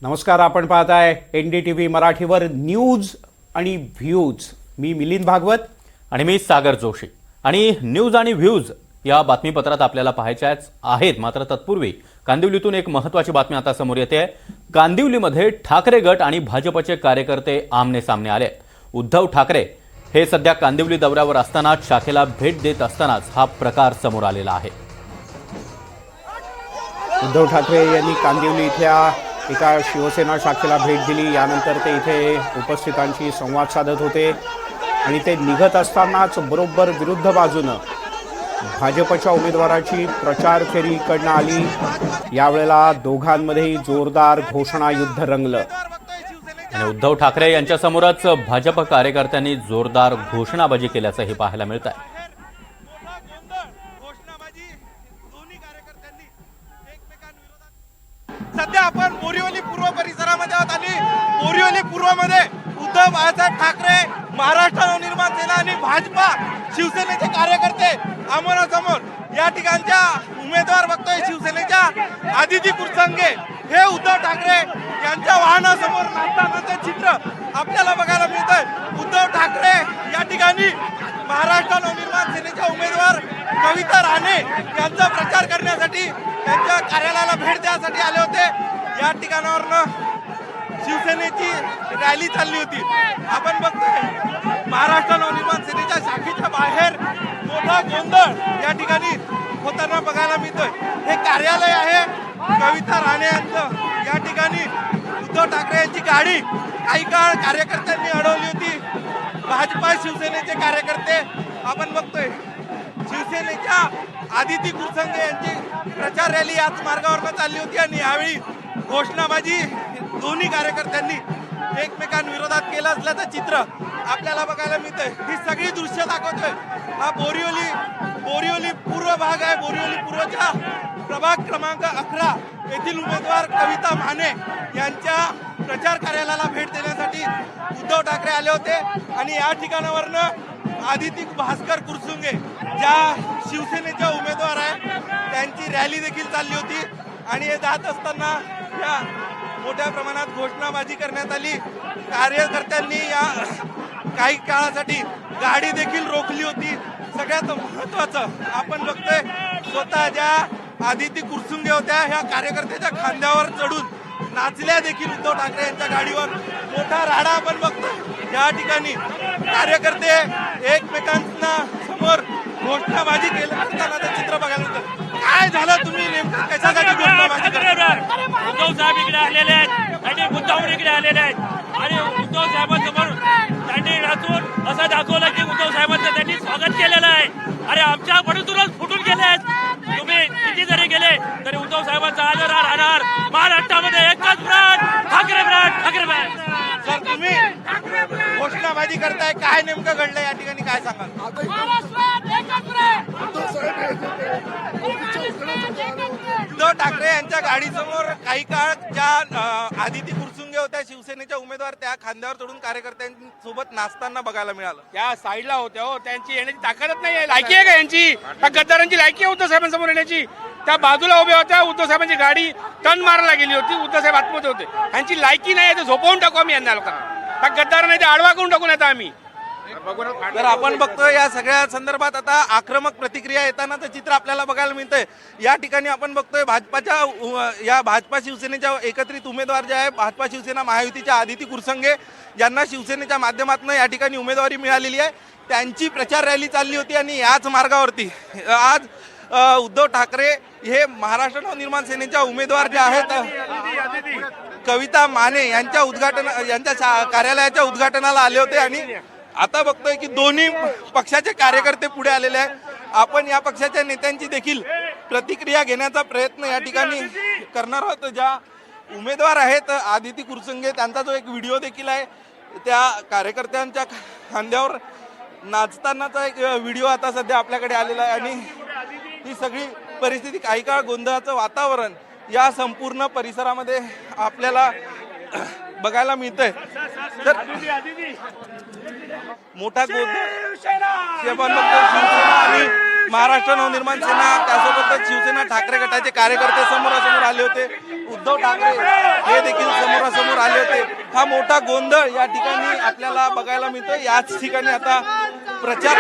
नमस्कार, आपण पाहताय NDTV मराठीवर न्यूज आणि व्ह्यूज। मी मिलिंद भागवत आणि मी सागर जोशी। आणि न्यूज आणि व्ह्यूज या बातमीपत्रात आपल्याला पाहायच्याच आहेत। मात्र तत्पूर्वी कांदिवलीतून एक महत्त्वाची बातमी आता समोर येते आहे। कांदिवलीमध्ये ठाकरे गट आणि भाजपचे कार्यकर्ते आमने सामने आले। उद्धव ठाकरे हे सध्या कांदिवली दौऱ्यावर असताना शाखेला भेट देत असतानाच हा प्रकार समोर आलेला आहे। उद्धव ठाकरे यांनी कांदिवली इथल्या एका शिवसेना शाखेला भेट दिली। यानंतर ते इथे उपस्थितांशी संवाद साधत होते आणि ते निघत असतानाच बरोबर विरुद्ध बाजूनं भाजपच्या उमेदवाराची प्रचार फेरी इकडनं आली। यावेळेला दोघांमध्येही जोरदार घोषणा युद्ध रंगलं आणि उद्धव ठाकरे यांच्या समोरच भाजप कार्यकर्त्यांनी जोरदार घोषणाबाजी केल्याचंही पाहायला मिळत आहे। सध्या आपण बोरिवली पूर्व परिसरामध्ये आहोत आणि बोरिवली पूर्वमध्ये उद्धव बाळासाहेब ठाकरे, महाराष्ट्र नवनिर्माण सेना आणि भाजपा शिवसेनेचे कार्यकर्ते आमोरासमोर या ठिकाणच्या उमेदवार बघतोय। शिवसेनेच्या आदिती कुरसंगे हे उद्धव ठाकरे यांच्या वाहनासमोर नाचतानाचे चित्र आपल्याला बघायला मिळतंय। उद्धव ठाकरे या ठिकाणी महाराष्ट्र नवनिर्माण सेनेच्या उमेदवार कविता राणे यांचा प्रचार करण्यासाठी त्यांच्या कार्यालयाला भेट द्यायसाठी आले होते। या ठिकाणावरनं शिवसेनेची रॅली चालली होती। आपण बघतोय महाराष्ट्र नवनिर्माण सेनेच्या शाखेच्या बाहेर मोठा गोंधळ या ठिकाणी होताना बघायला मिळतोय। हे कार्यालय आहे कविता राणे यांचं। या ठिकाणी उद्धव ठाकरे यांची गाडी काही काळ कार्यकर्त्यांनी अडवली होती। भाजपा शिवसेनेचे कार्यकर्ते आपण बघतोय। शिवसेनेच्या आदिती कुरसंगे यांची प्रचार रॅली याच मार्गावरनं चालली होती आणि यावेळी घोषणाबाजी दोन्ही कार्यकर्त्यांनी एकमेकांविरोधात केलं असल्याचं चित्र आपल्याला बघायला मिळतंय। ही सगळी दृश्य दाखवतोय। हा बोरिवली पूर्व भाग आहे। बोरिवली पूर्वच्या प्रभाग क्रमांक 11 येथील उमेदवार कविता माने यांच्या प्रचार कार्यालयाला भेट देण्यासाठी उद्धव ठाकरे आले होते आणि या ठिकाणावरनं आदिती भास्कर कुरसुंगे ज्या शिवसेनेच्या उमेदवार आहेत त्यांची रॅली देखील चालली होती आणि हे जात असताना या मोठ्या प्रमाणात घोषणाबाजी करण्यात आली। कार्यकर्त्यांनी या काही काळासाठी गाडी देखील रोखली होती। सगळ्यात महत्त्वाचं आपण बघतोय स्वतः ज्या आदिती कुरसुंगे होत्या ह्या कार्यकर्त्याच्या खांद्यावर चढून नाचल्या देखील उद्धव ठाकरे यांच्या गाडीवर। मोठा राडा आपण बघतोय। या ठिकाणी कार्यकर्ते एकमेकांना समोर घोषणाबाजी केली असतानाचं चित्र बघायला मिळतं। काय झालं, तुम्ही नेमकं कशासाठी घोषणाबाजी करता? उद्धव साहेब इकडे आलेले आहेत आणि मुद्दामून इकडे आलेले आहेत आणि उद्धव साहेबांसमोर त्यांनी नाचून असं दाखवलं की उद्धव साहेबांचं त्यांनी स्वागत केलेलं आहे। अरे आमच्या पडूतूनच फुटून गेले आहेत। तुम्ही किती जरी गेले तरी उद्धव साहेबांचा आदर राहणार। महाराष्ट्रामध्ये एकच brand Thackeray brand, Thackeray brand. Sir, तुम्ही घोषणाबाजी करताय, काय नेमकं घडलं या ठिकाणी, काय सांगाल? उद्धव ठाकरे यांच्या गाडीसमोर काही काळ ज्या आदिती कुरसुंगे होत्या शिवसेनेच्या उमेदवार त्या खांद्यावर चढून कार्यकर्त्यांसोबत नाचताना बघायला मिळालं। त्या साईडला होत्या हो, त्यांची येण्याची ताकदच नाही आहे। लायकी आहे का यांची? त्या गद्दारांची लायकी आहे उद्धव साहेबांसमोर येण्याची? त्या बाजूला उभ्या होत्या, उद्धव साहेबांची गाडी टर्न मारायला गेली होती, उद्धव साहेब आतमध्ये होते। यांची लायकी नाही आहे, झोपवून टाकू आम्ही यांना लोकांना। त्या गद्दार नाही ते आडवा करून टाकून येतात आम्ही। तर आपण बघतोय या सगळ्या संदर्भात आता आक्रमक प्रतिक्रिया येतानाचं चित्र आपल्याला बघायला मिळतंय। या ठिकाणी आपण बघतोय भाजपा शिवसेनेच्या एकत्रित उमेदवार जे आहे भाजपा शिवसेना महायुतीच्या आदिती कुरसंगे ज्यांना शिवसेनेच्या माध्यमातून या ठिकाणी उमेदवारी मिळालेली आहे, त्यांची प्रचार रॅली चालली होती आणि याच मार्गावरती आज उद्धव ठाकरे हे महाराष्ट्र नवनिर्माण सेनेच्या उमेदवार जे आहेत कविता माने यांच्या कार्यालयाच्या उद्घाटनाला आले होते आणि आता बघतोय की दोन्ही पक्षाचे कार्यकर्ते पुढे आलेले आहेत। आपण या पक्षाच्या नेत्यांची देखील प्रतिक्रिया घेण्याचा प्रयत्न या ठिकाणी करणार आहोत। ज्या उमेदवार आहेत आदिती कुरसंगे त्यांचा जो एक व्हिडिओ देखील आहे, त्या कार्यकर्त्यांच्या खांद्यावर नाचतानाचा एक व्हिडिओ आता सध्या आपल्याकडे आलेला आहे आणि ही सगळी परिस्थिती काही काळ गोंधळाचं वातावरण या संपूर्ण परिसरामध्ये आपल्याला बघायला मिळतंय। तर मोठा गोंधळ शिवसेना आणि महाराष्ट्र नवनिर्माण सेना त्यासोबतच शिवसेना ठाकरे गटाचे कार्यकर्ते समोरासमोर आले होते. उद्धव ठाकरे हे देखील समोरासमोर आले होते. हा मोठा गोंधळ या ठिकाणी आपल्याला बघायला मिळतो. याच ठिकाणी आता प्रचार